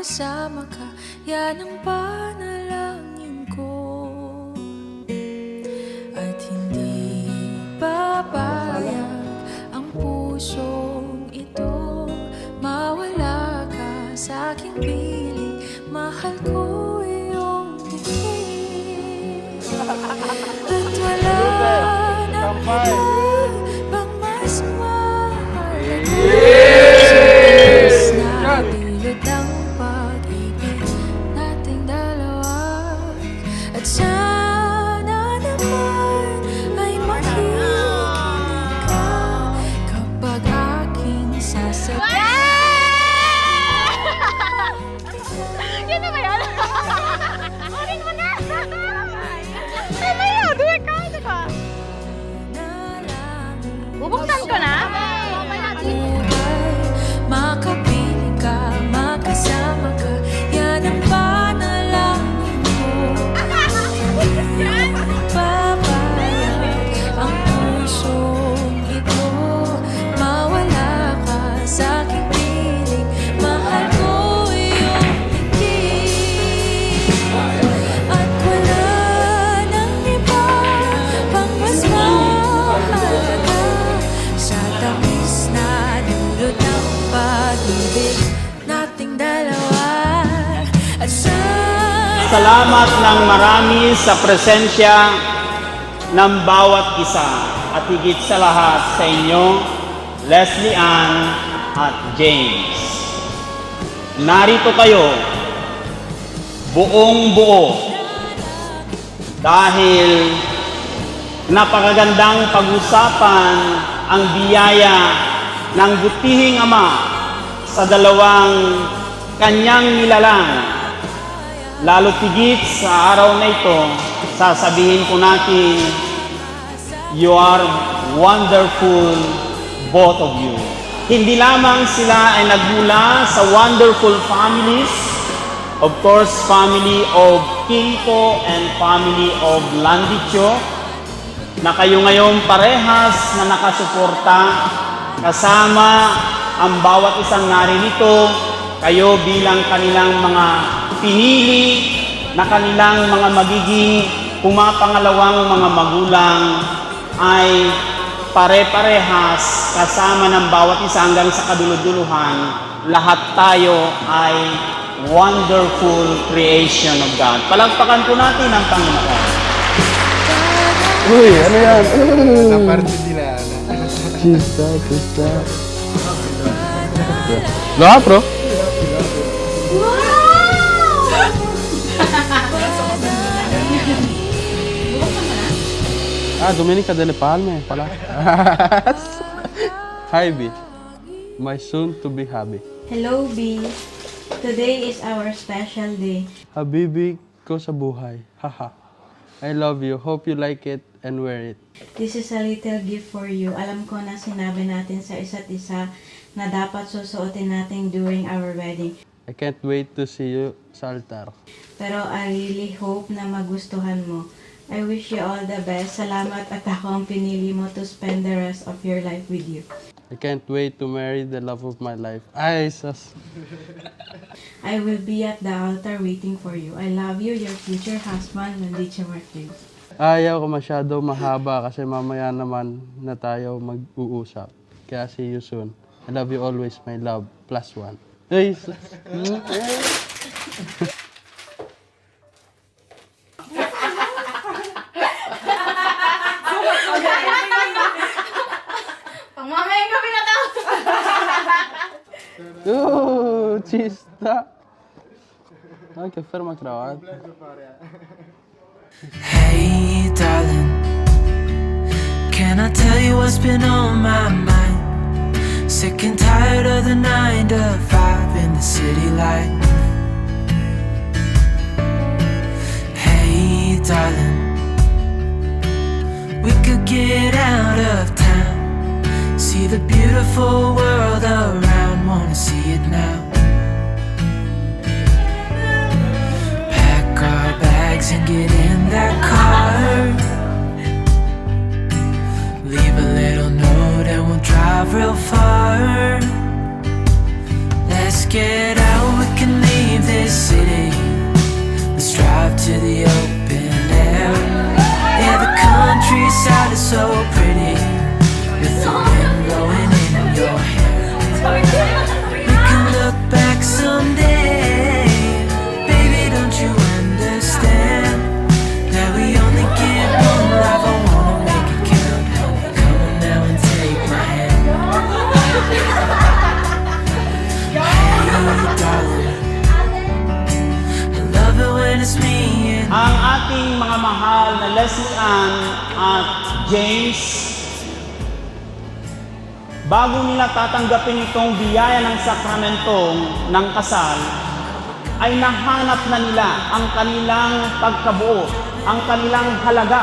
makasama ka, yan ang panalangin ko. At hindi papayag ang pusong ito, mawala ka sa aking piling. Mahal ko iyong higit. At wala nang iba pang mas mahalaga. Dulot ang pag-ibig nating dalawa. At sana naman ay makikinig ka kapag aking sasabihin. Yan na ba yan? Orin mo na! Tama yun! Duwi ka! Diba? Bubuksan ko na? Makapiling ka, makasama ka, yan ang panalangin ko. Papayag ang pusong ito, mawala ka sa aking piling. Mahal ko iyong higit. At wala nang iba pang mas mahalaga sa tamis na dulot ng pag-ibig nating dalawa. At Salamat ng marami sa presensya ng bawat isa at higit sa lahat sa inyo, Leslie Ann at James. Narito kayo, buong buo, dahil napakagandang pag-usapan ang biyaya ng butihing Ama sa dalawang kanyang nilalang. Lalo tigit sa araw na ito, sasabihin ko natin, you are wonderful, both of you. Hindi lamang sila ay nagmula sa wonderful families, of course, family of Quinto and family of Landicho, na kayo ngayon parehas na nakasuporta kasama ang bawat isang naririto, kayo bilang kanilang mga pinili na kanilang mga magiging pumapangalawang mga magulang ay pare-parehas kasama ng bawat isa hanggang sa kaduluduluhan. Lahat tayo ay wonderful creation of God. Palagpakan po natin ang Panginoon. Uy, ano yan? La parte di là. Chista. Lo apro? Domenica delle Palme pala. Hi, B. My soon-to-be hubby. Hello, B. Today is our special day. Habibi ko sa buhay. Haha. I love you. Hope you like it and wear it. This is a little gift for you. Alam ko na sinabi natin sa isa't isa na dapat susuotin natin during our wedding. I can't wait to see you sa altar. Pero I really hope na magustuhan mo. I wish you all the best. Salamat at ako ang pinili mo to spend the rest of your life with you. I can't wait to marry the love of my life. Ay, sus. I will be at the altar waiting for you. I love you, your future husband, Landicho Martin. Ayaw ko masyado mahaba kasi mamaya naman na tayo mag-uusap. Kaya see you soon. I love you always, my love. +1. Ay, sus. Pangmamayin kami na tao! Oh, chista. Ay, que ferma cravata. Hey, darling, can I tell you what's been on my mind? Sick and tired of the 9 to 5 in the city life. Hey, darling, we could get out of town, see the beautiful world around, wanna see it now. Pack our bags and get in that car, leave a little note and we'll drive real far. Let's get out, we can leave to the open air. Yeah, the countryside is so pretty with the wind blowing in your hair. We can look back someday, baby, don't you understand that we only get one life? I wanna make it count, honey. Come on now and take my hand. Hey, darling, I love it when it's me and Ang ating mga mahal na Leslie Ann at James, bago nila tatanggapin itong biyaya ng sakramentong ng kasal, ay nahanap na nila ang kanilang pagkabuo, ang kanilang halaga.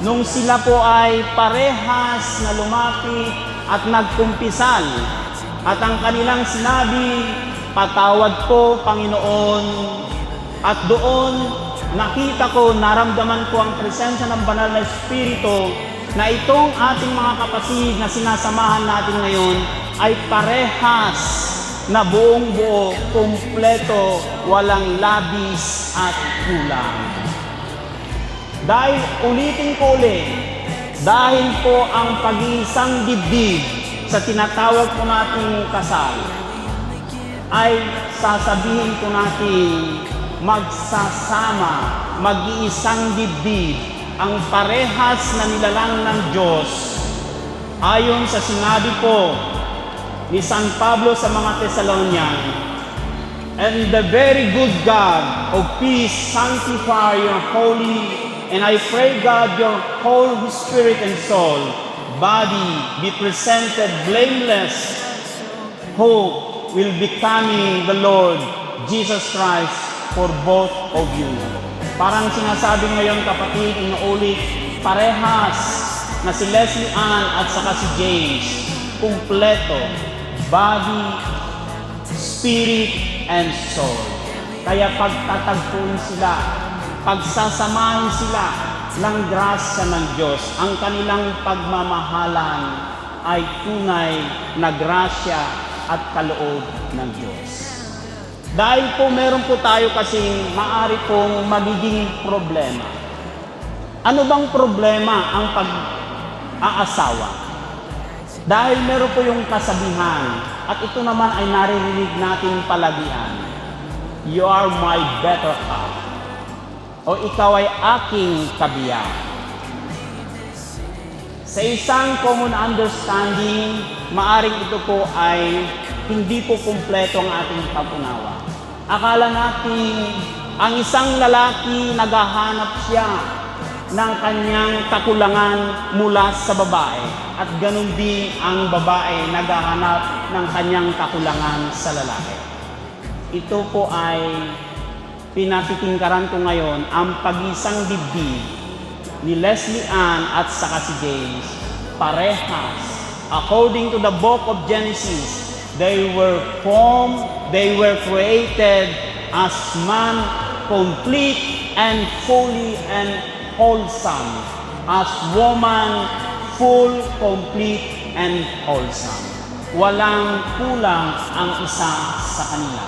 Nung sila po ay parehas na lumapit at nagkumpisal, at ang kanilang sinabi, "Patawad po, Panginoon." At doon, nakita ko, naramdaman ko ang presensya ng banal na Espiritu na itong ating mga kapatid na sinasamahan natin ngayon ay parehas na buong buo, kumpleto, walang labis at kulang. Dahil ulitin ko ulit, dahil po ang pag-iisang dibdib sa tinatawag po nating kasal, ay sasabihin ko natin magsasama, mag-iisang dibdib, ang parehas na nilalang ng Diyos. Ayon sa sinabi po ni San Pablo sa mga Thessalonian, "And the very good God of peace sanctify your holy, and I pray God your whole spirit and soul, body be presented blameless, hope will be coming the Lord Jesus Christ for both of you." Parang sinasabi ngayon, kapatid, inuulit, parehas na si Leslie Ann at saka si James, kumpleto, body, spirit, and soul. Kaya pagtatagpuin sila, pagsasamahin sila ng grasya ng Diyos, ang kanilang pagmamahalan ay tunay na grasya at kaloob ng Diyos. Dahil po meron po tayo kasing maari pong magiging problema. Ano bang problema ang pag-aasawa? Dahil meron po yung kasabihan, at ito naman ay naririnig natin palagian, "You are my better half," o "Ikaw ay aking kabiyak." Sa isang common understanding, maaring ito po ay hindi po kumpleto ang ating pag-unawa. Akala natin ang isang lalaki naghahanap siya ng kanyang kakulangan mula sa babae, at ganun din ang babae naghahanap ng kanyang kakulangan sa lalaki. Ito po ay pinatitingkaran ko ngayon, ang pag-isang dibdib ni Leslie Ann at saka si James, parehas. According to the book of Genesis, they were formed, they were created as man, complete and fully and wholesome, as woman, full, complete and wholesome. Walang kulang ang isa sa kanila.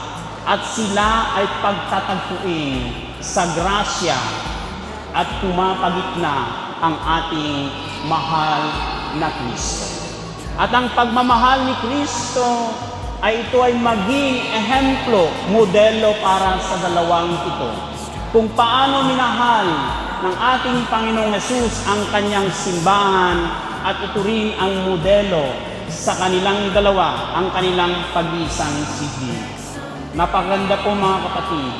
At sila ay pagtatagpuin sa grasya at pumapagitna ang ating mahal na Kristo. At ang pagmamahal ni Kristo ay ito ay maging ehemplo, modelo para sa dalawang ito. Kung paano minahal ng ating Panginoong Hesus ang kanyang simbahan, at ito rin ang modelo sa kanilang dalawa, ang kanilang pag-iisang sigli. Napaganda po mga kapatid,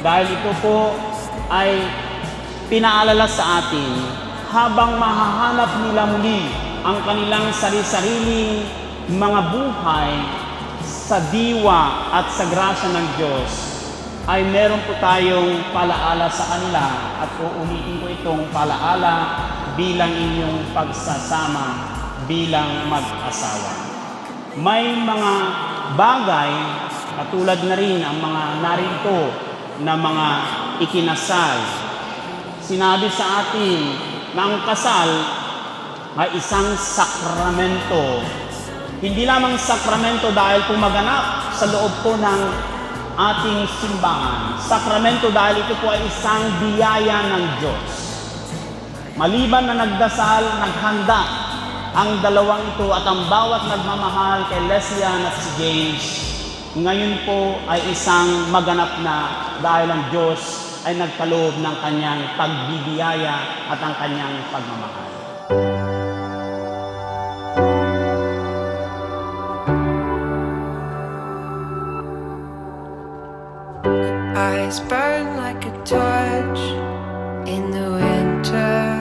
dahil ito po ay pinaalala sa atin habang mahahanap nila muli ang kanilang sarili-sariling mga buhay sa diwa at sa grasya ng Diyos, ay meron po tayong palaala sa kanila, at uulitin ko itong palaala bilang inyong pagsasama bilang mag-asawa. May mga bagay, katulad na rin ang mga narito na mga ikinasal. Sinabi sa atin na ang kasal ay isang sakramento. Hindi lamang sakramento dahil pumaganap sa loob po ng ating simbahan. Sakramento dahil ito po ay isang biyaya ng Diyos. Maliban na nagdasal, naghanda ang dalawang ito at ang bawat nagmamahal kay Lesian at si James, ngayon po ay isang maganap na dahil ang Diyos ay nagkaloob ng kanyang pagbibiyaya at ang kanyang pagmamahal. Eyes burn like a torch in the winter.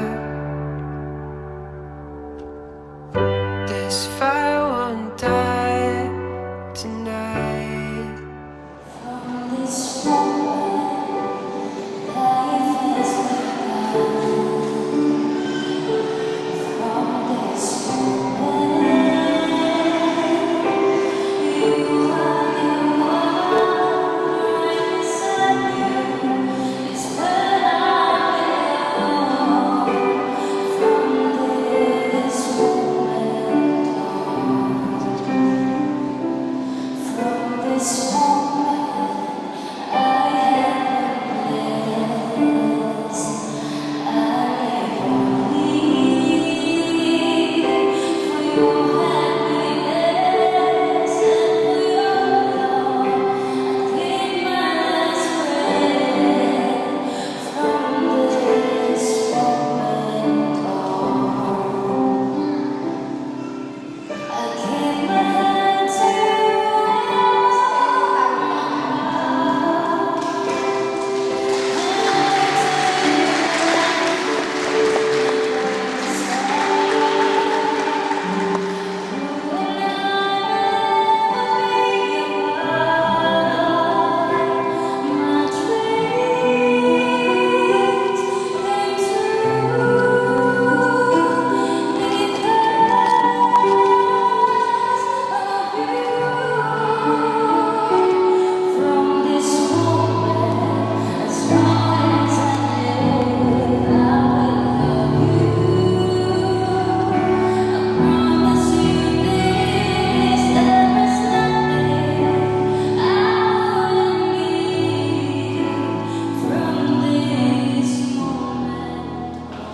This fire won't die tonight.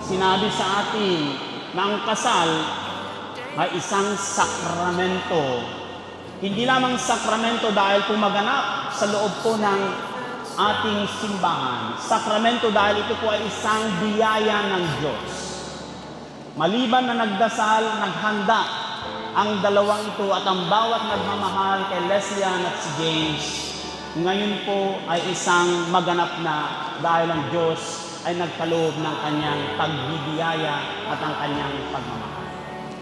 Sinabi sa atin na ang kasal ay isang sakramento. Hindi lamang sakramento dahil pumaganap sa loob po ng ating simbahan. Sakramento dahil ito po ay isang biyaya ng Diyos. Maliban na nagdasal, naghanda ang dalawang ito at ang bawat nagmamahal kay Lesian at si James, ngayon po ay isang maganap na dahil ang Diyos ay nagkaloob ng kanyang pagbibiyaya at ang kanyang pagmamahal.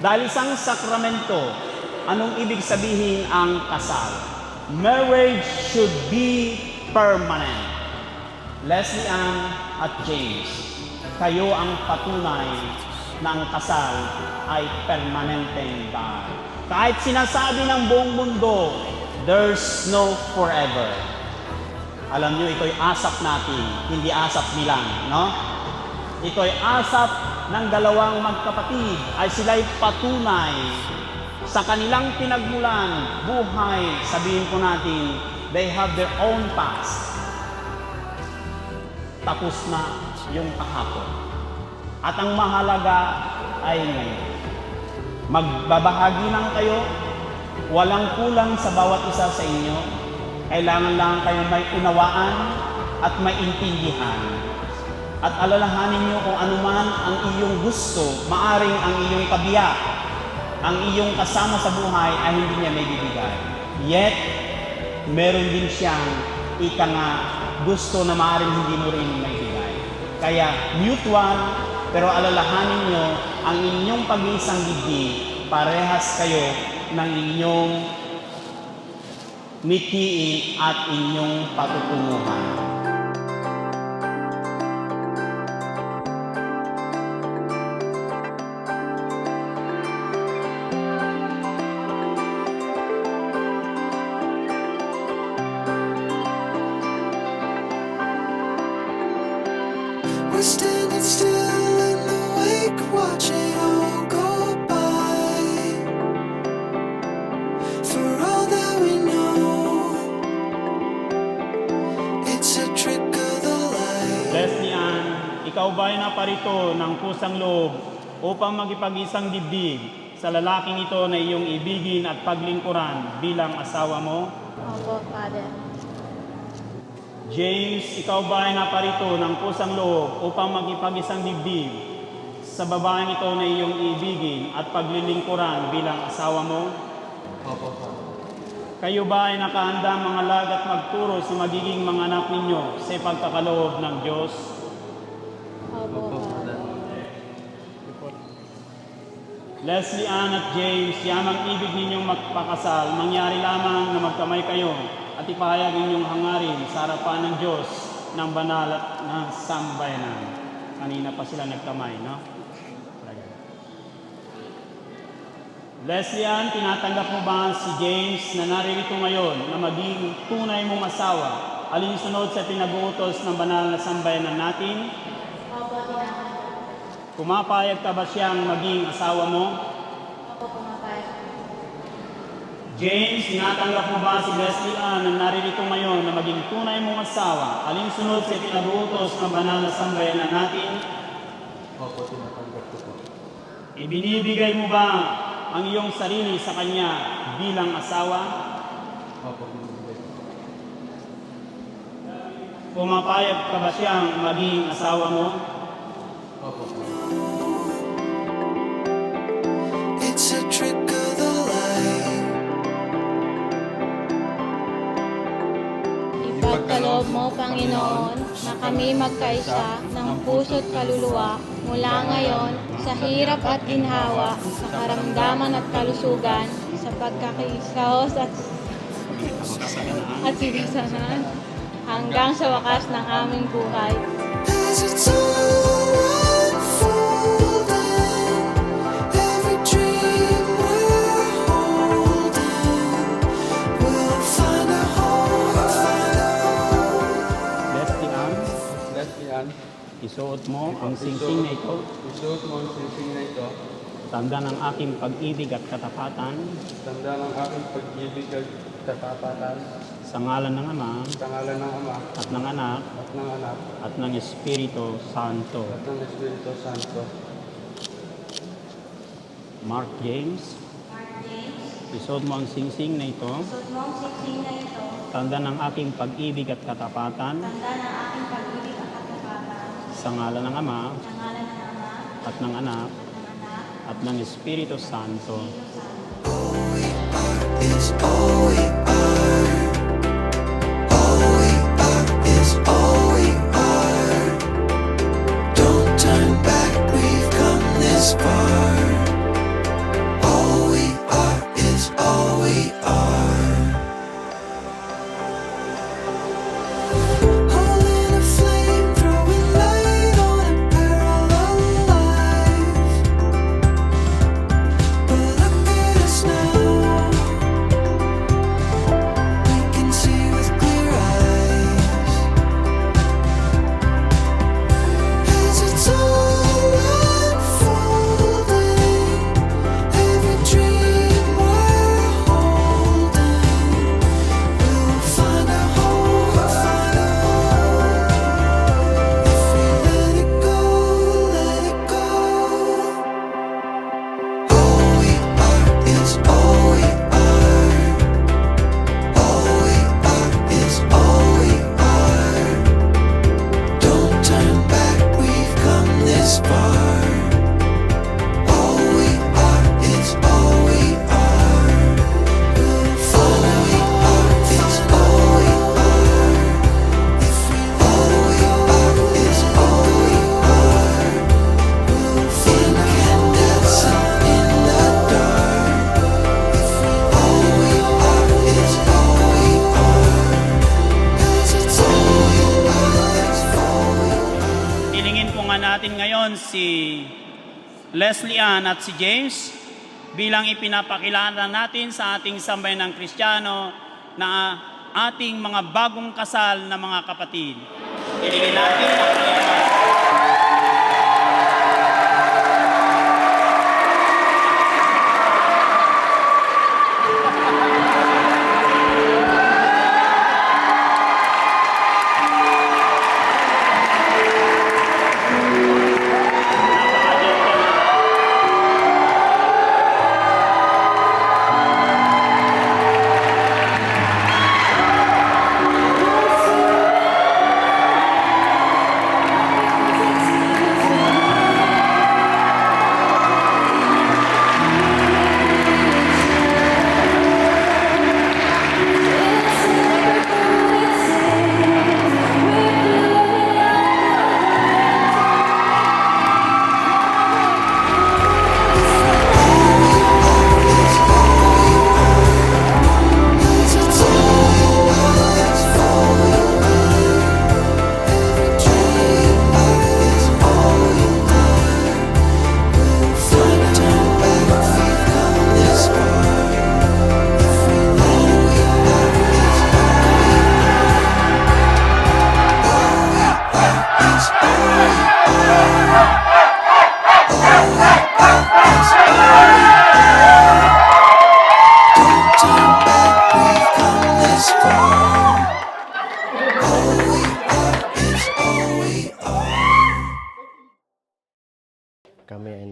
Dahil isang sakramento, anong ibig sabihin ang kasal? Marriage should be permanent. Leslie Ann at James, kayo ang patunay na ang kasal ay permanenteng bagay. Kahit sinasabi ng buong mundo, there's no forever. Alam niyo, ito'y asap natin, hindi asap nilang, no? Ito'y asap ng dalawang magkapatid, ay sila'y patunay sa kanilang pinagmulan, buhay, sabihin po natin, they have their own past. Tapos na yung kahapon. At ang mahalaga ay ngayon. Magbabahagi lang kayo, walang kulang sa bawat isa sa inyo. Kailangan lang kayo may unawaan at may intindihan. At alalahanin niyo kung anuman ang iyong gusto, maaring ang iyong kabiyak, ang iyong kasama sa buhay ay hindi niya may bibigay. Yet, meron din siyang ika nga gusto na maaring hindi mo rin may bigay. Kaya mutual, pero alalahanin niyo ang inyong pag-iisang dibdib, parehas kayo ng inyong mitiin at inyong patutunguhan. We're standing still in the wake, watching all go by. For all that we know, Leslie Ann, ikaw ba'y naparito ng pusang loob upang magipag-isang dibdib sa lalaking ito na iyong ibigin at paglingkuran bilang asawa mo? Opo, Father. James, ikaw ba'y naparito ng pusang loob upang magipag-isang dibdib sa babaeng ito na iyong ibigin at paglilingkuran bilang asawa mo? Opo, Father. Kayo ba ay nakahanda mga lagat magturo sa magiging mga anak ninyo sa pagkakaloob ng Diyos? Opo, Father. Leslie Ann at James, yamang ibig ninyong magpakasal, mangyari lamang na magkamay kayo at ipahayag inyong hangarin sa harapan ng Diyos ng banal at ng sambayanan. Kanina pa sila nagkamay, no? Leslie Ann, tinatanggap mo ba si James na naririto ngayon na maging tunay mong asawa alinsunod sa pinag-uutos ng banal na sambayanan natin? Opo, tinatanggap. Pumapayag ka ba siyang maging asawa mo? Opo, pumapayag. James, tinatanggap mo ba si Leslie Ann na naririto ngayon na maging tunay mong asawa alinsunod sa pinag-uutos ng banal na sambayanan natin? Opo, tinatanggap ko po. Ibinibigay mo ba ang iyong sarili sa kanya bilang asawa? Opo, binibigay ko. Pumapayag ka ba siyang maging asawa mo? Opo, It's a trick of the light. Ipagkaloob mo, Panginoon, na kami magkaisa ng puso't kaluluwa mula ngayon sa hirap at ginhawa, sa karamdaman at kalusugan, sa pagkakaisaos at sigasanan, hanggang sa wakas ng aming buhay. As it's all unfolding, every dream we're holding, we'll find a home, find a home. Leslie Ann, Leslie Ann, isuot mo ang singsing na ito, isuot mo ang singsing na ito, tanda ng aking pag-ibig at katapatan, tanda ng aking pag-ibig at katapatan, sa ngalan ng Ama, sa ngalan ng Ama, at ng Anak, at ng Anak, at ng Espiritu Santo. at ng Espiritu Santo. Mark James, isuot mo ang singsing na ito, Suot mo ang siksing na ito, tanda ng aking pag-ibig at katapatan, tanda ng aking pag-ibig at katapatan, sa ngalan ng Ama, sa ngalan ng Ama, at ng Anak, ng Anak, at ng Espiritu Santo. Is all we are. All we are is all we are. Don't turn back, we've come this far. All we are is all we are. Holding a flame, throwing light on a parallel life. But look at us now. We can see with clear eyes. As it's all unfolding, every dream we're holding, we'll find a home, find a home. If we let it go, let it go. All we are is all we are. All we are is all we are. Don't turn back, we've come this far. All we are is all we are. All we are is all we are. If we all we are is all we are. We'll find incandescent in the dark. If we all we are is all we are. As it's all we are is all we are. Hilingin po nga natin ngayon si Leslie Ann at si James bilang ipinapakilala natin sa ating sambayan ng Kristiyano na ating mga bagong kasal na mga kapatid. Hilingin natin ang Panginoon.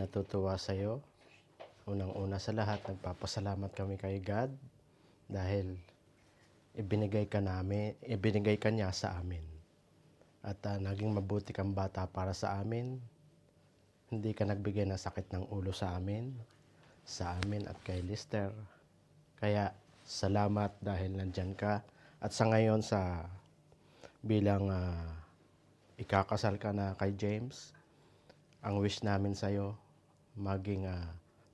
natutuwa sa'yo. Unang-una sa lahat, nagpapasalamat kami kay God dahil ibinigay ka niya sa amin. At naging mabuti kang bata para sa amin. Hindi ka nagbigay ng sakit ng ulo sa amin at kay Lister. Kaya salamat dahil nandyan ka. At sa ngayon bilang ikakasal ka na kay James, ang wish namin sa'yo, maging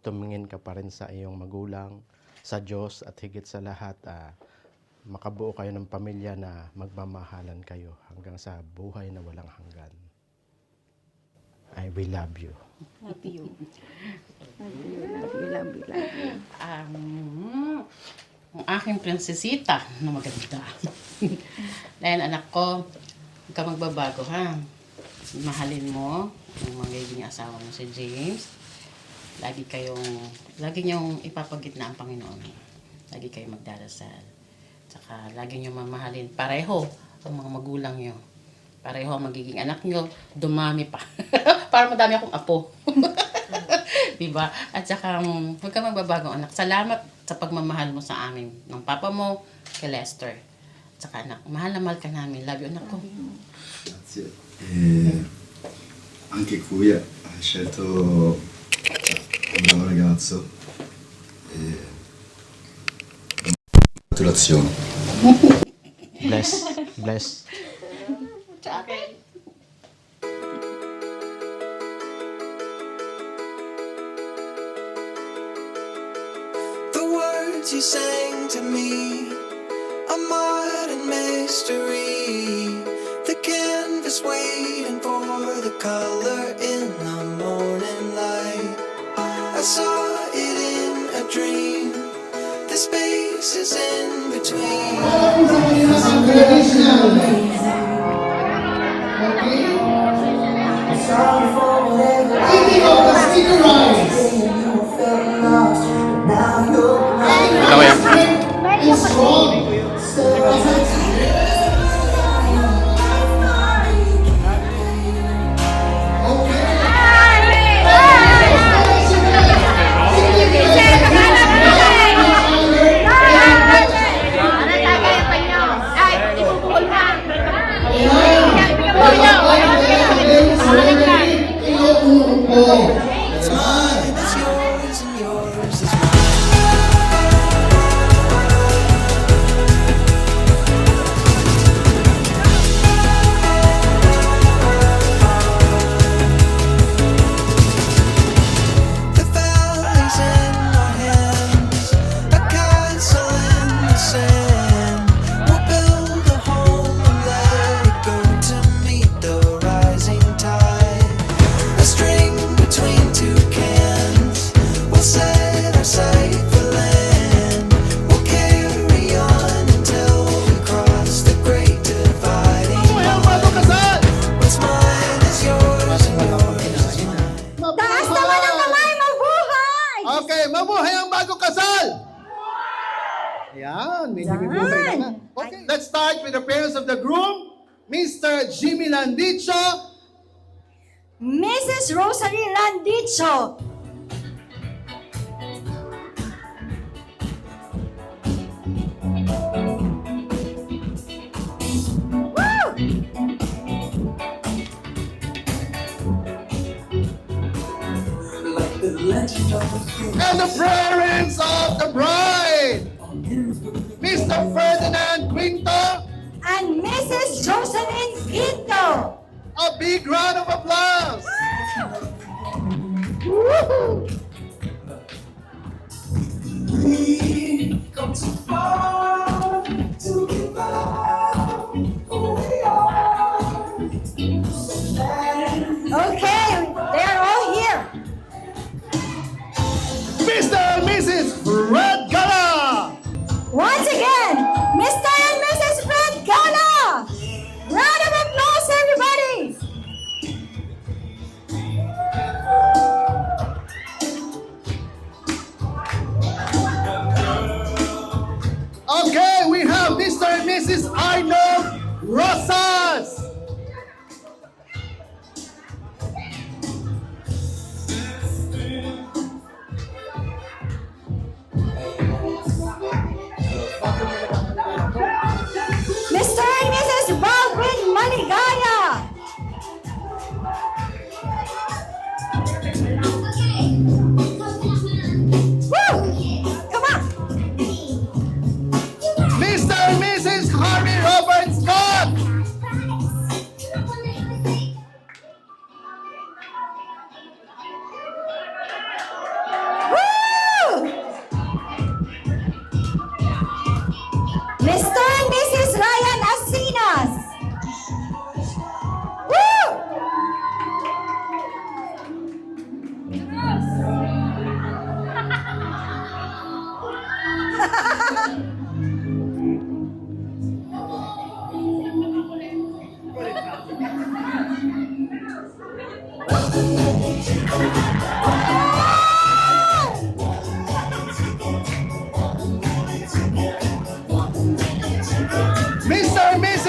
tumingin ka pa rin sa iyong magulang, sa Diyos, at higit sa lahat, makabuo kayo ng pamilya na magmamahalan kayo hanggang sa buhay na walang hanggan. We love you. Ang aking prinsesita na maganda. Dahil anak ko, huwag ka magbabago, ha? Mahalin mo yung magiging asawa mo si James. Lagi niyong ipapagitna ang Panginoon. Lagi kayong magdarasal. Tsaka lagi niyong mamahalin. Pareho ang mga magulang niyo. Pareho ang magiging anak niyo. Dumami pa. Para madami akong apo. Diba? At saka huwag ka magbabago, anak. Salamat sa pagmamahal mo sa amin. Ng papa mo, kay Lester. At saka anak, mahal na mahal ka namin. Love you, anak ko. Grazie. Anche qui hai scelto un bravo ragazzo. Gratulazioni. Bless. The words you sang to me, a modern mystery. The canvas waiting for the color in the morning light. I saw it in a dream. The spaces in between. It's mine, it's yours, and yours is mine. The valley's in our hands, a castle in the sand. We'll build a home and let it go to meet the rising tide. A string between two cans, we'll set our sight for land. We'll carry on until we cross the great dividing line. What's mine is yours and yours is mine. Taas naman ang kamay, mabuhay! Okay, mabuhay ang bagong kasal! Ayan, may nabibuhay na. Okay, let's start with the parents of the groom, Mr. Jimmy Landicho, Mrs. Rosalie Landicho. and the parents of the bride, Mr. Ferdinand Quinto. And Mrs. Jocelyn Quinto. A big round of applause. Okay, they're all here. Mr. and Mrs. Fred Gala. Once again, Mr. and Mrs. Fred Gala. Round of applause, everybody.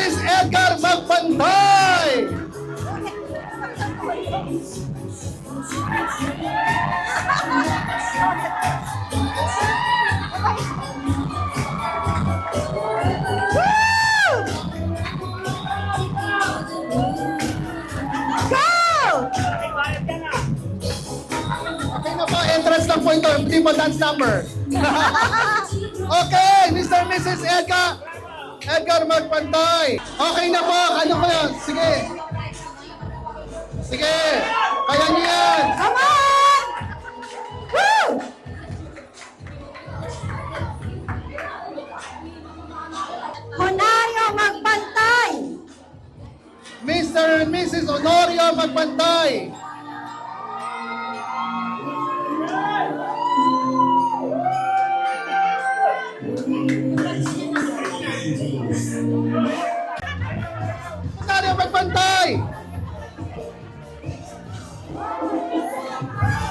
Mrs. Edgar Magpantay. Okay na po, entrance lang po ito, hindi po dance number. Okay, Mr. and Mrs. Edgar Magpantay. Okay na po, ano ko yan? Sige. Sige, kaya niyo yan. Come on! Woo! Honorio Magpantay! Mr. and Mrs. Honorio Magpantay. Honorio Magpantay.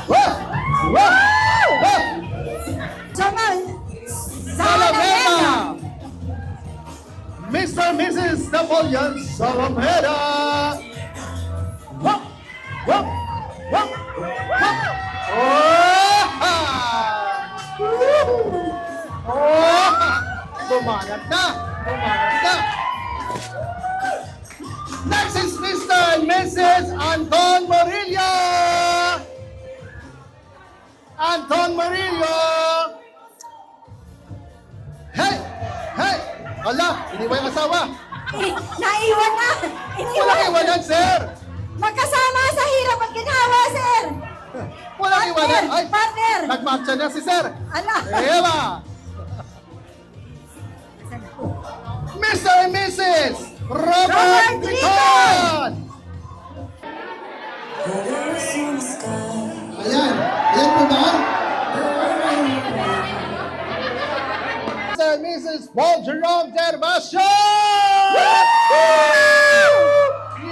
Wah! Wah! Wah! Salameda! Mr. and Mrs. Napoleon Salameda! Wah! Wah! Wah! Wah! Oh! Oh! Bumanat na! Bumanat na! Next is Mr. and Mrs. Anton Murillo! Anton Murillo! Hey! Hey! Ala, iniwan yung asawa. Naiwan na! Walang iwanan, sir! Magkasama sa hirap at ginhawa, sir! Walang iwanan. Ay, Partner! nagmatcha na si sir. Ala! Eva! Mr. and Mrs. Robert Triton! Ayan. Ayan po ba? Mr. and Mrs. Paul Jerome Gervasio!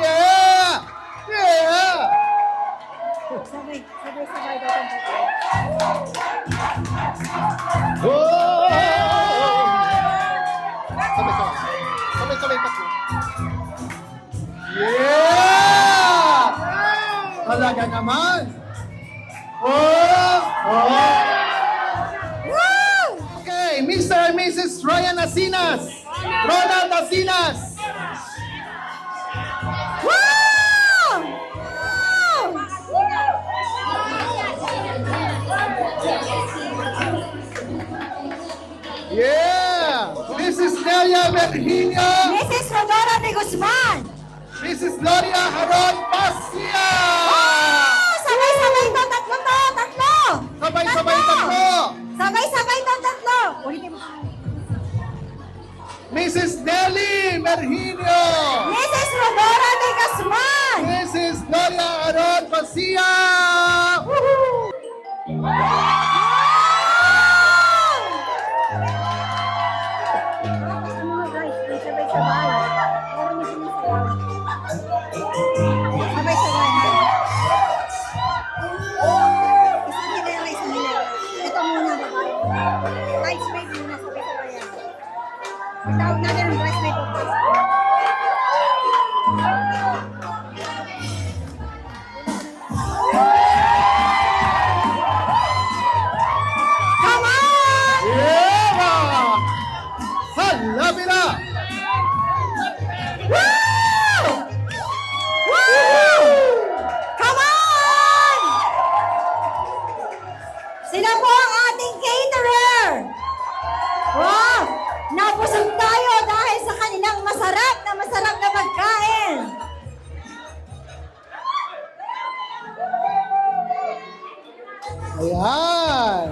Yeah! Yeah! Oh! Sabay-sabay tatlo. Yeah! Talaga naman! Oh! Oh! Okay, Mr. and Mrs. Ryan Asinas! Ronald Asinas! Yeah! Mrs. Nelia Virginia! Mrs. Rodora de Guzman! Mrs. Gloria Haron Pasia! Sabay-sabay to, tatlo to, tatlo! Sabay-sabay tatlo! Sabay-sabay to, tatlo! Ulitin mo. Mrs. Nelly Merginio! Mrs. Rodora de Guzman! Mrs. Gloria Haron Pasia! Come on! Yeah! Halabira! Woo! Woo! Come on! Sila po ang ating caterer. Wow! Nabusog tayo dahil sa kanilang masarap na pagkain. Ayan!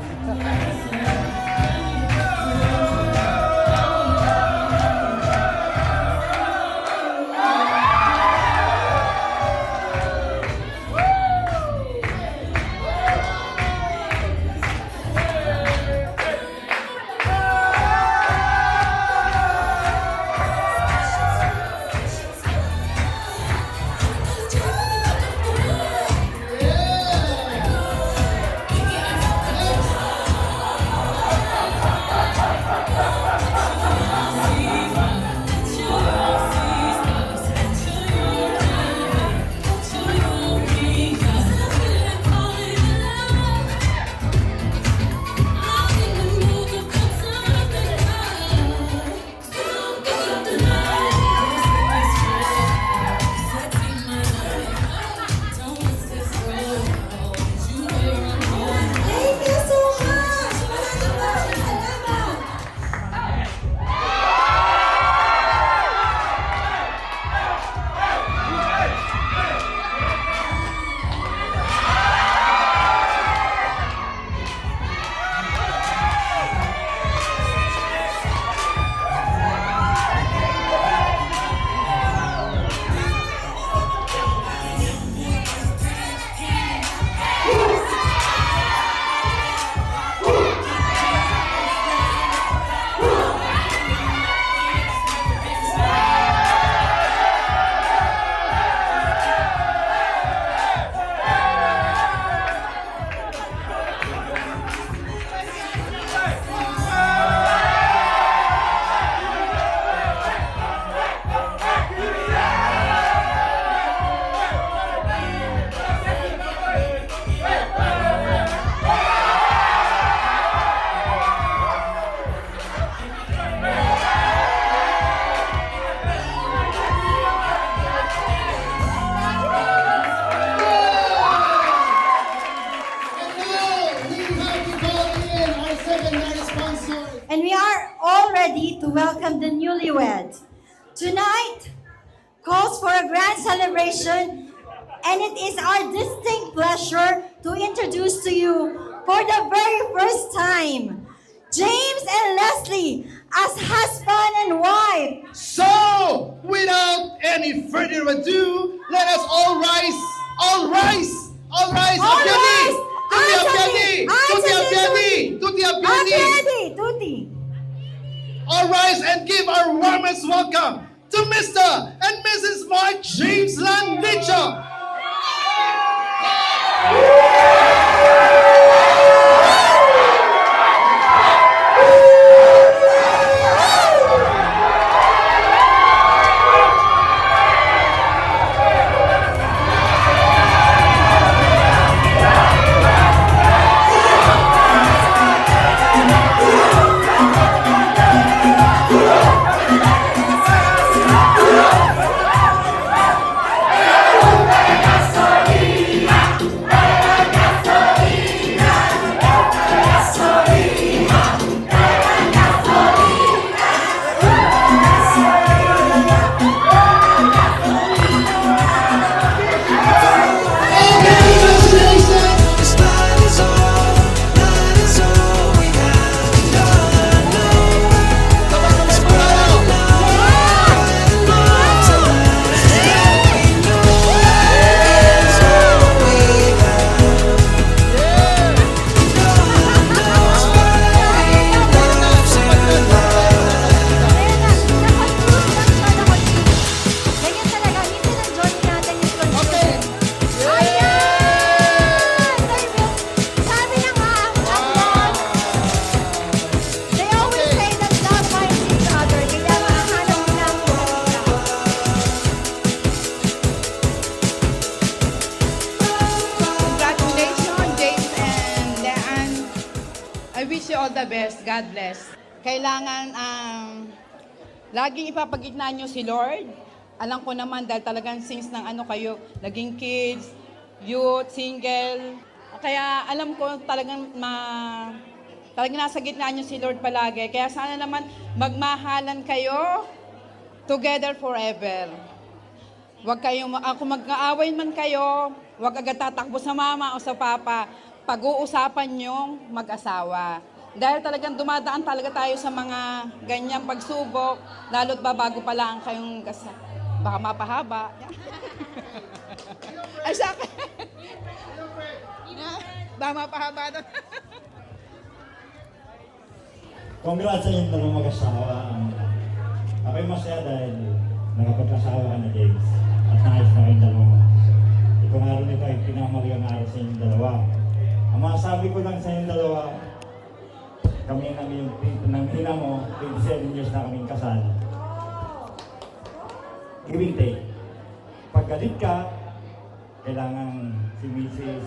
newlyweds. Tonight calls for a grand celebration, and it is our distinct pleasure to introduce to you for the very first time James and Leslie as husband and wife. So, without any further ado, let us all rise. All rise. All rise. All rise. Tutti abbiati. Tutti. All rise and give our warmest welcome to Mr. and Mrs. Mark James Landicho. I wish you all the best. God bless. Kailangan laging ipapagitnaan nyo si Lord. Alam ko naman dahil talagang since ng ano kayo, naging kids, youth, single. Kaya alam ko talagang talagang nasa gitna nyo si Lord palagi. Kaya sana naman magmahalan kayo together forever. Huwag kayong, kung mag-aaway man kayo, huwag agad tatakbo sa mama o sa papa. Pag-uusapan nyong mag-asawa. Dahil talagang dumadaan talaga tayo sa mga ganyang pagsubok, lalo't babago pa lang kayong baka mapahaba. Ay, sa akin. Baka mapahaba doon. Congrats sa inyong dalawang mag-asawa. Ako'y masaya dahil nakapag-asawa ka na, James. At naayos na kayong dalawa. Itong araw nito ay pinamagandang araw sa inyong dalawa. Ang masasabi ko lang sa inyong dalawa, kami ng ina mo, 27 years na kaming kasal. Give and take. Pag galit ka, kailangan si Mrs.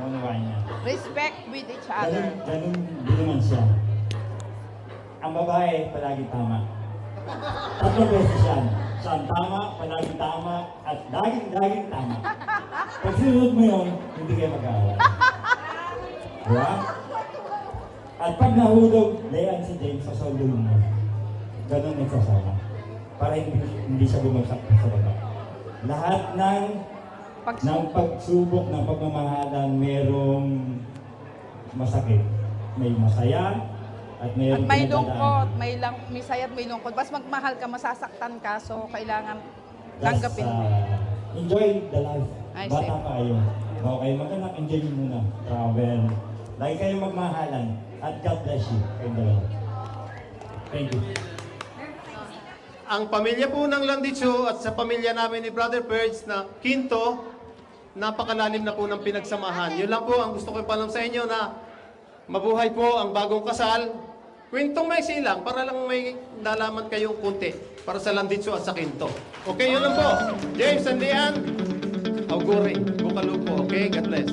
Monawain niya. Respect with each other. Ganun din naman siya. Ang babae, palagi tama. 3 beses yan. Saan tama, palagi tama, at laging tama. Pag sinunod mo yun, hindi kayo mag-aaway. Diba? At pag nahulog, layan si James sa soldo mo. Ganun nagsasawa. Para hindi siya bumagsak sa baba. Lahat ng pagsubok, ng pagmamahalan, merong masakit. May masaya, at mayroong may lungkot, may saya at may lungkot. Bas magmahal ka, masasaktan ka, so kailangan tanggapin mo. Enjoy the life. Bata pa kayo. Okay, magandang enjoy nyo muna. Travel. Lagi kayo magmahalan. At God bless you. Kayong dalawa. Thank you. Ang pamilya po ng Landicho at sa pamilya namin ni Brother Perds na Quinto, napakalalim na po ng pinagsamahan. Yun lang po ang gusto ko ipalam sa inyo na mabuhay po ang bagong kasal. Kwentong may silang para lang may nalaman kayong kunti para sa Landicho at sa Quinto. Okay, yun lang po. James and Lian, auguri, bukalupo. Okay, God bless.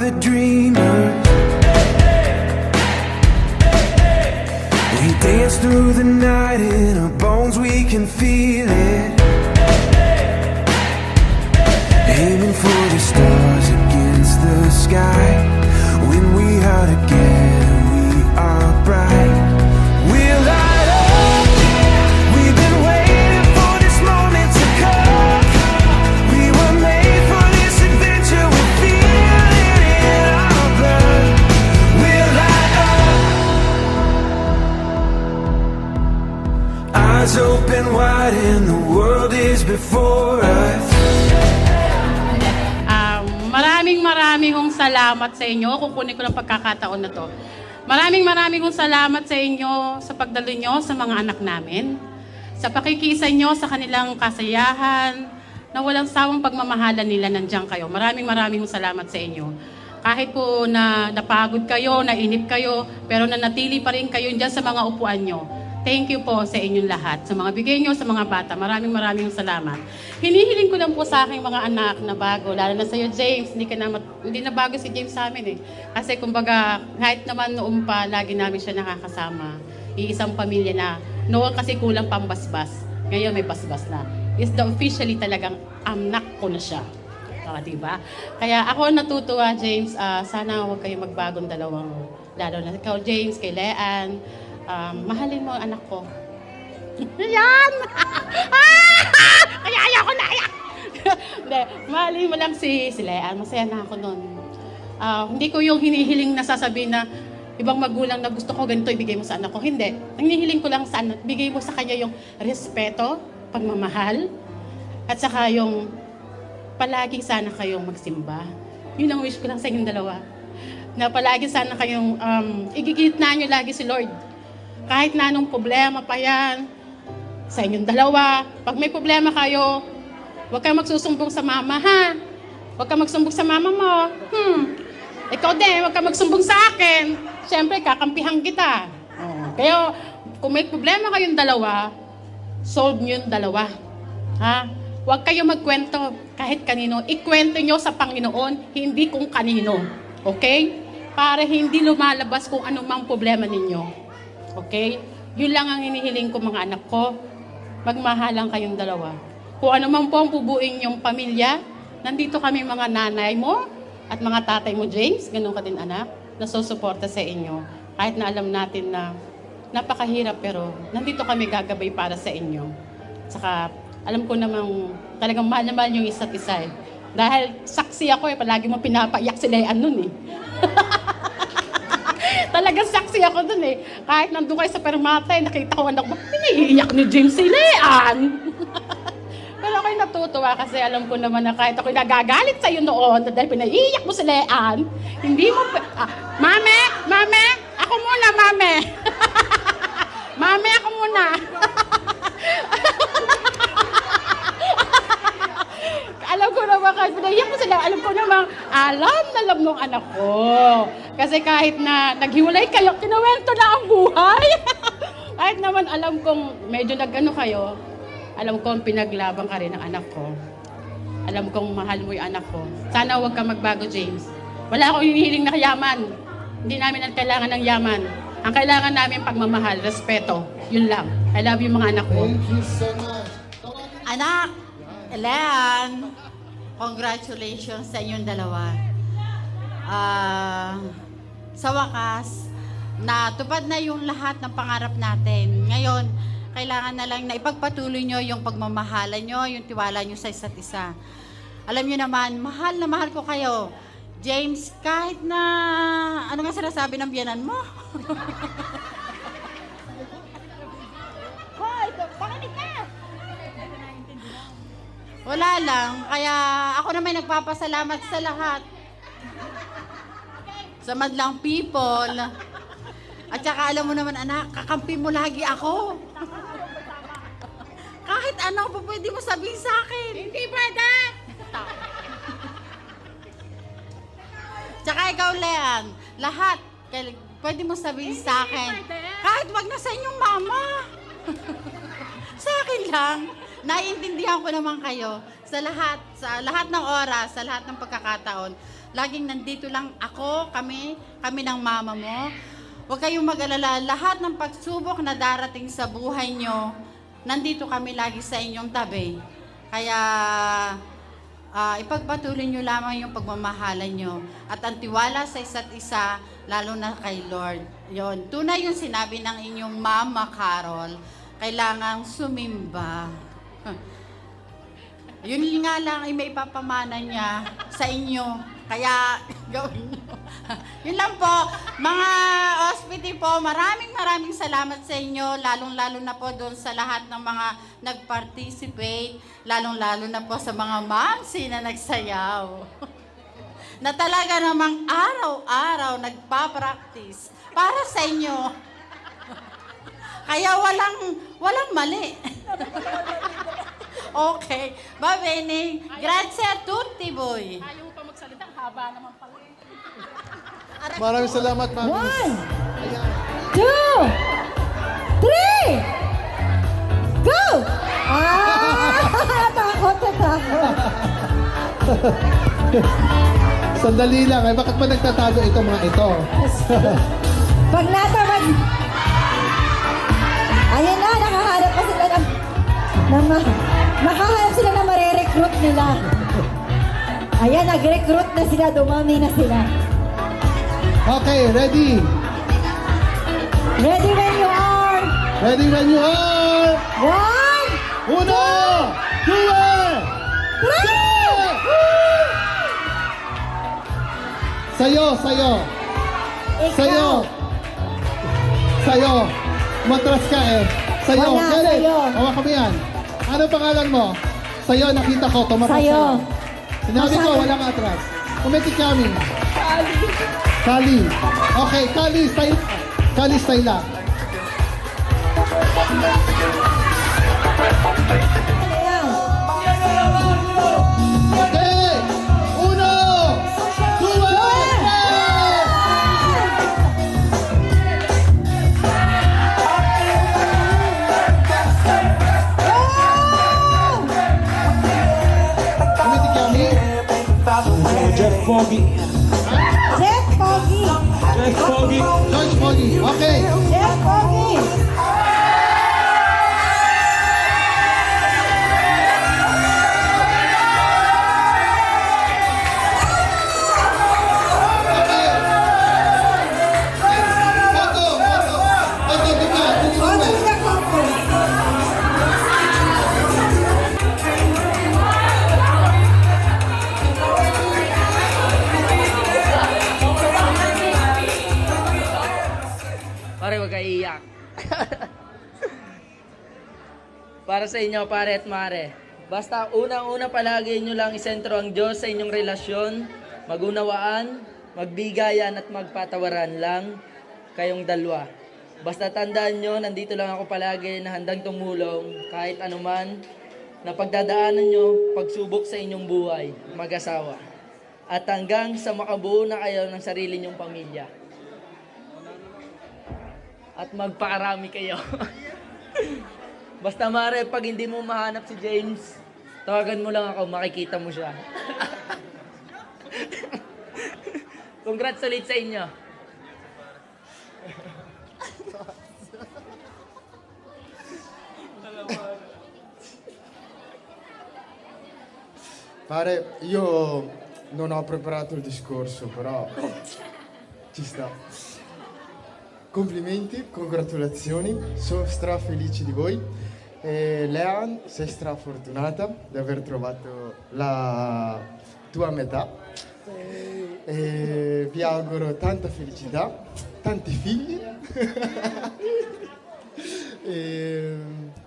the dreamers. We dance through the night, in our bones we can feel it. Aiming for the stars against the sky. When we are together, we are bright. We'll light up. We've been waiting for this moment to come. We were made for this adventure. We feel it in our blood. We'll light up. Eyes open wide and the world is before us. Maraming hong salamat sa inyo. Kukunin ko ng pagkakataon na to. Maraming hong salamat sa inyo sa pagdalo nyo sa mga anak namin. Sa pakikisa nyo sa kanilang kasayahan, na walang sawang pagmamahalan nila, nandiyan kayo. Maraming hong salamat sa inyo. Kahit po na napagod kayo, nainip kayo, pero nanatili pa rin kayo dyan sa mga upuan nyo. Thank you po sa inyong lahat. Sa mga bigay nyo sa mga bata, maraming salamat. Hinihiling ko lang po sa aking mga anak na bago, lalo na sa iyo, James. Hindi na bago si James sa amin eh. Kasi kumbaga, kahit naman noon pa, lagi namin siya nakakasama. Iisang pamilya na, noon kasi kulang pambasbas. Ngayon may basbas na. Is the officially talagang anak ko na siya. Diba? Kaya ako natutuwa, James. Sana huwag kayo magbagong dalawang, lalo na ikaw, James, kay Leanne. Mahalin mo ang anak ko. Yan! Kaya ayoko na! Hindi, mahalin mo lang si Leanne. Masaya na ako nun. Hindi ko yung hinihiling na sasabihin na ibang magulang na gusto ko ganito ibigay mo sa anak ko. Hindi. Ang hinihiling ko lang sa anak, bigay mo sa kanya yung respeto, pagmamahal, at saka yung palagi sana kayong magsimba. Yun ang wish ko lang sa inyong dalawa. Na palagi sana kayong igigitna nyo lagi si Lord. Kahit na anong problema pa yan, sa inyong dalawa, pag may problema kayo, huwag kayong magsusumbong sa mama, ha? Huwag kang magsumbong sa mama mo. Ikaw din, huwag kang magsumbong sa akin. Siyempre, kakampihan kita. Kaya, kung may problema kayong dalawa, solve nyo yung dalawa. Ha? Huwag kayong magkwento kahit kanino. Ikwento nyo sa Panginoon, hindi kung kanino. Okay? Para hindi lumalabas kung anumang problema ninyo. Okay? Yun lang ang hinihiling ko mga anak ko. Magmahalan kayong dalawa. Kung ano man po ang bubuing yung pamilya, nandito kami mga nanay mo at mga tatay mo, James, ganun ka din anak, na susuporta sa inyo. Kahit na alam natin na napakahirap, pero nandito kami gagabay para sa inyo. Saka alam ko namang talagang mahal na mahal yung isa't isa eh. Dahil saksi ako eh, palagi mo pinapaiyak si Leanne nun eh. Talagang saksi ako dun eh. Kahit nandun kayo sa permata eh, nakita ko anak mo, piniiyak ni James si Leanne. Pero ako'y natutuwa kasi alam ko naman na kahit ako'y nagagalit sa'yo noon dahil pinaiiyak mo si Leanne, hindi mo... Mame! Ako muna, Mame! Mame, ako muna! Alam ko naman, kahit pinaiyak mo sila, alam ko naman, alam nung anak ko. Kasi kahit na naghiwalay kayo, kinawento na ang buhay. Kahit naman alam kong medyo nag-ano kayo, alam kong pinaglaban ka rin ng anak ko. Alam kong mahal mo yung anak ko. Sana huwag kang magbago, James. Wala akong hinihiling na yaman. Hindi namin ang kailangan ng yaman. Ang kailangan namin pagmamahal, respeto. Yun lang. I love you mga anak ko. Thank you so much. Anak, Leanne, congratulations sa inyong dalawa. Sa wakas, natupad na yung lahat ng pangarap natin. Ngayon, kailangan na lang na ipagpatuloy nyo yung pagmamahalan nyo, yung tiwala nyo sa isa't isa. Alam nyo naman, mahal na mahal ko kayo. James, kahit na, ano nga sinasabi ng biyanan mo? Hoy, pakinig ka! Wala lang, kaya ako naman nagpapasalamat sa lahat. Sa madlang people. At saka alam mo naman anak, kakampi mo lagi ako. Kahit ano pa pwede mo sabihin sa akin. Hindi pwede! Tsaka ikaw, Leanne, lahat pwede mo sabihin sa akin. Kahit wag na sa inyong mama. Sa akin lang. Naiintindihan ko naman kayo sa lahat ng oras, sa lahat ng pagkakataon. laging nandito lang ako, kami ng mama mo. Huwag kayong mag-alala, lahat ng pagsubok na darating sa buhay nyo, nandito kami lagi sa inyong tabi. Kaya ipagpatuloy nyo lamang yung pagmamahalan nyo at ang tiwala sa isa't isa, lalo na kay Lord. Yon, tunay yung sinabi ng inyong Mama Carol, kailangang sumimba. Yun nga lang ay may ipapamana niya sa inyo. Kaya gawin nyo. Yun lang po. Mga hospital po, maraming salamat sa inyo. Lalong-lalo na po doon sa lahat ng mga nag-participate. Lalong-lalo na po sa mga mamsi na nagsayaw. Na talaga namang araw-araw nagpa-practice para sa inyo. Kaya walang mali. Okay. Va bene. Grazie a tutti voi. Ayaw pa magsalita, haba naman pala. Maraming salamat, Mami. 1, 2, 3, go! Takot. Sandali lang. Ay, bakit ba nagtatago ito mga ito? Pag natamad, ayun na, nakahanap pa sila nakahanap sila na marirecruit nila. Ayan, nag-recruit na sila, dumami na sila. Okay, ready? Ready when you are. Ready when you are. 1, 1, 2, 3! Sa'yo. Matras ka eh. Sa'yo. Wala, Galit. sa'yo. Hawakan mo yan. Ano pangalan mo? Sa'yo, nakita ko. Tumakas Sa'yo. Sinabi ko, walang atras. Kumiti kami. Kali. Okay, Kali, style. Kali, style lang. Okay. 1, 2, 1. Kumiti kami. Jeff Foggy. George Foggy. Okay. Jeff Foggy. Pare, huwag ka iiyak. Para sa inyo, pare at mare. Basta unang-una palagi nyo lang isentro ang Diyos sa inyong relasyon, magunawaan, magbigayan at magpatawaran lang kayong dalawa. Basta tandaan nyo, nandito lang ako palagi na handang tumulong kahit anuman na pagdadaanan nyo, pagsubok sa inyong buhay, mag-asawa. At hanggang sa makabuo na kayo ng sarili nyong pamilya. At magpakarami kayo. Basta mare, pag hindi mo mahanap si James, tawagan mo lang ako, makikita mo siya. Congrats ulit sa inyo. Pare, io non ho preparato il discorso, però ci sta. Complimenti, congratulazioni, sono strafelice di voi. Leanne, sei strafortunata di aver trovato la tua metà. Vi auguro tanta felicità, tanti figli.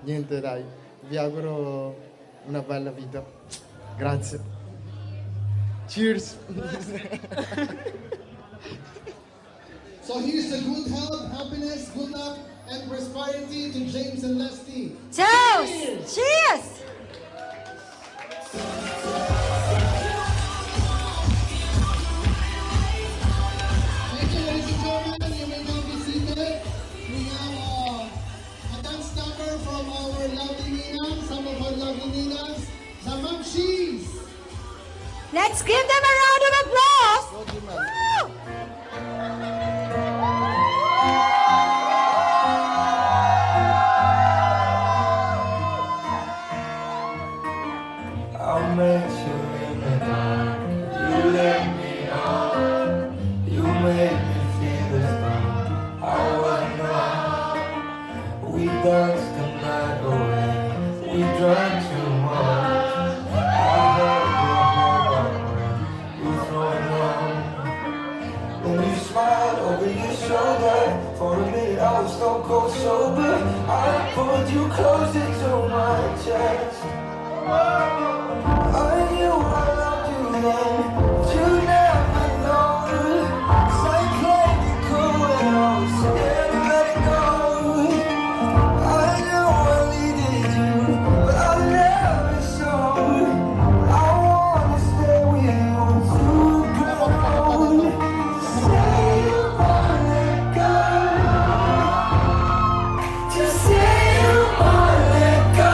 Niente dai, vi auguro una bella vita. Grazie. Cheers. So here's the good health, happiness, good luck, and prosperity to James and Leslie. Cheers! Cheers! Thank you, ladies and gentlemen. You may now be seated. We have a dance number from our lovely ninang, some of our lovely ninangs, the Mamshis. Let's give them a round of applause! smile over your shoulder. For a minute I was stone cold sober. I pulled you closer to my chest. I knew I loved you then, but you never know. 'Cause I played it cool when I was scared to let it go. I knew I needed you, but I never showed. I wanna stay with you until grown. Say you won't let go. Just say you won't let go.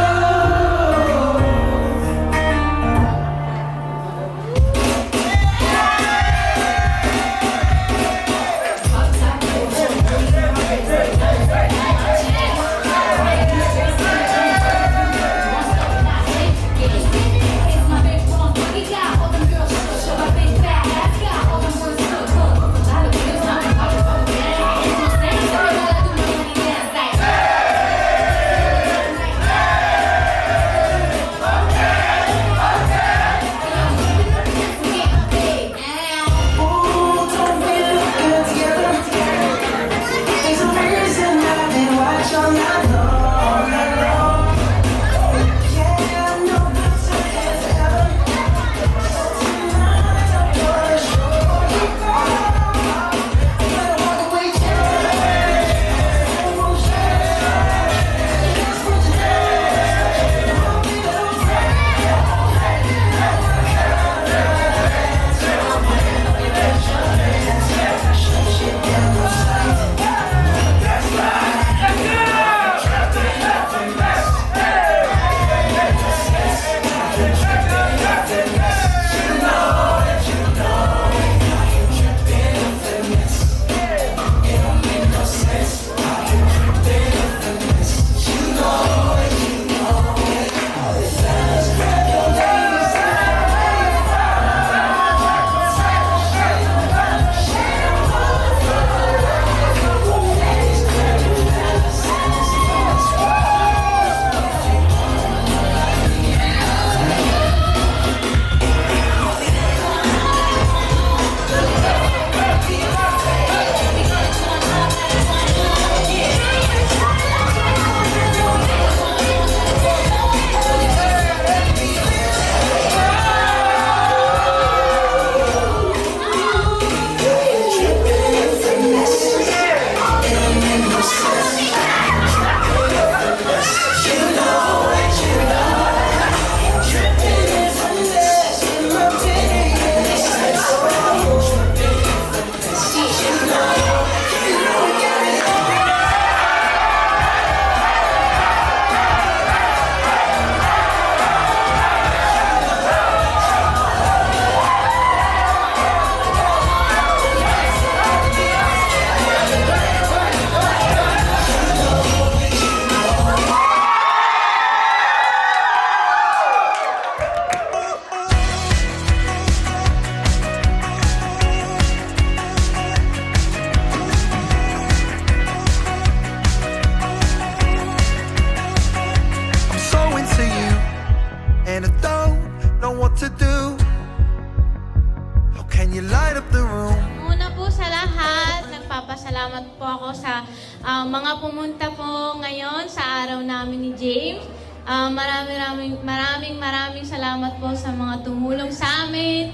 Nagpapasalamat po ako sa mga pumunta po ngayon sa araw namin ni James. Maraming salamat po sa mga tumulong sa amin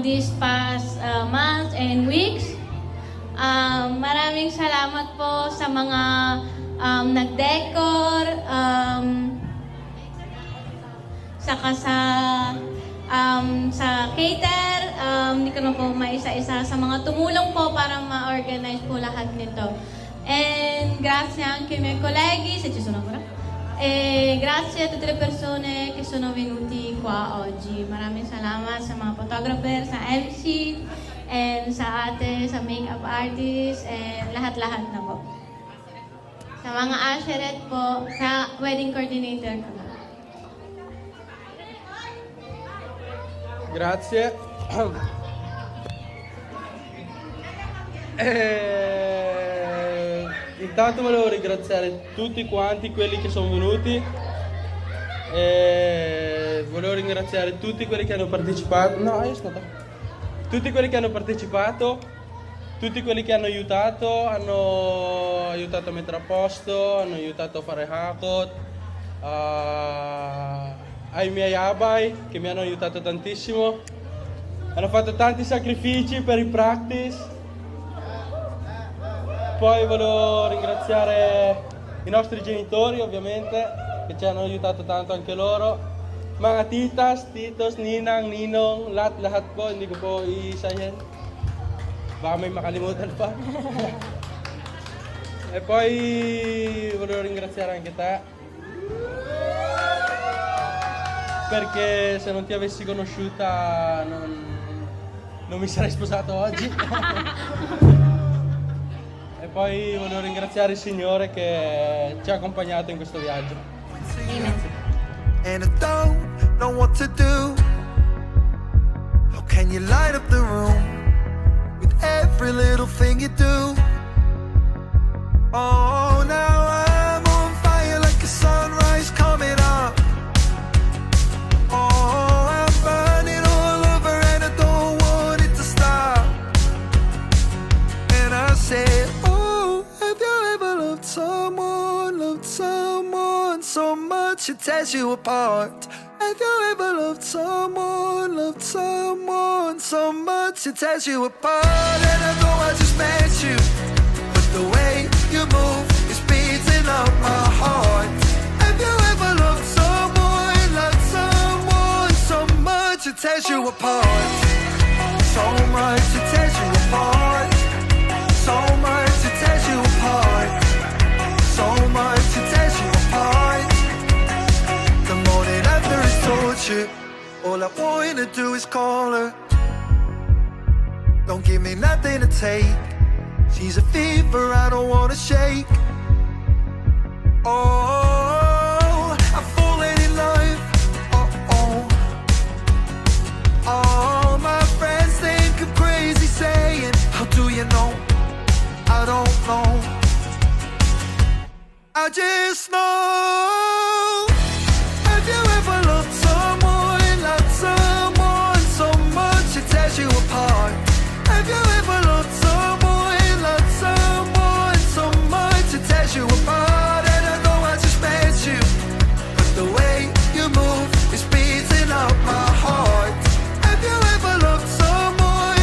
this past months and weeks. Maraming salamat po sa mga nag-decor, saka sa cater, hindi ko na po maisa-isa sa mga tumulong po para ma-organize po lahat nito. And grazie anche ai miei colleghi, se ci sono ancora. E grazie a tutte le persone che sono venuti qua oggi. Maraming salamat sa mga photographer, sa MC, and sa ate, sa makeup artist, and lahat-lahat na po. Sa mga usherette po, sa wedding coordinator ko. Grazie. Intanto volevo ringraziare tutti quanti quelli che sono venuti. Volevo ringraziare tutti quelli che hanno partecipato. No, tutti quelli che hanno partecipato. tutti quelli che hanno aiutato a mettere a posto, hanno aiutato a fare hakot, ai miei abai che mi hanno aiutato tantissimo, hanno fatto tanti sacrifici per i practice. Poi volevo ringraziare i nostri genitori ovviamente, che ci hanno aiutato tanto anche loro. Mga titas, titos, ninang, ninong, lahat po, hindi ko po iisahin. Baka may makalimutan pa. E poi volevo ringraziare anche te, perché se non ti avessi conosciuta non mi sarei sposato oggi. E poi volevo ringraziare il Signore che ci ha accompagnato in questo viaggio. And I don't know what to do. How can you light up the room with every little thing you do? Oh, now I'm on fire like a sunrise coming up. Oh, I'm burning all over and I don't want it to stop. And I said, oh, have you ever loved someone so much it tears you apart? Have you ever loved someone so much it tears you apart? And I know I just met you, but the way you move is beating up my heart. Have you ever loved someone so much it tears you apart? So much it tears you apart. So much it tears you apart. So much it tears you apart. The morning after is torture. All I wanna do is call her. Don't give me nothing to take. She's a fever I don't wanna shake. Oh, I'm falling in love. Oh, all my friends think I'm crazy saying, how do you know? I don't know. I just know. Have you ever loved someone so much it tears you apart? Have you ever loved someone so much it tears you apart? And I know I just met you, but the way you move is beating up my heart. Have you ever loved someone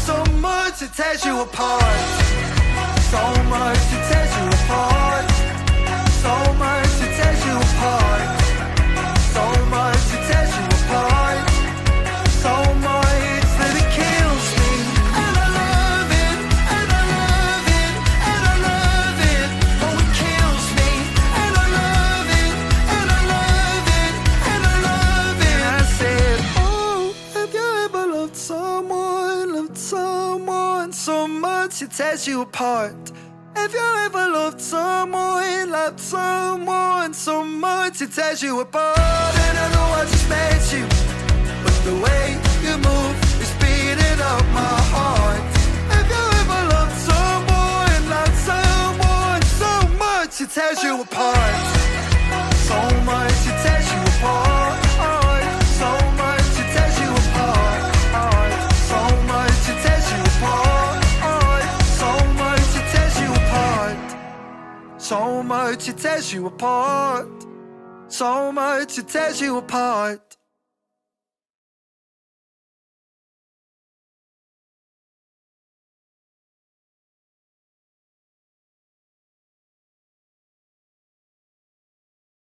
so much it tears you apart? So much it tears you apart. So much it tears you apart. So much it tears you apart. So much that it kills me. And I love it, and I love it, and I love it. Oh, it kills me. And I love it, and I love it, and I love it. I said, oh, have you ever loved someone so much it tears you apart? Have you ever loved someone so much it tears you apart? And I know I just met you, but the way you move is beating up my heart. Have you ever loved someone so much it tears you apart? So much it tears you apart. So much it tears you apart. So much it tears you apart. So much it tears you apart. So much it tears you apart. So much it tears you apart.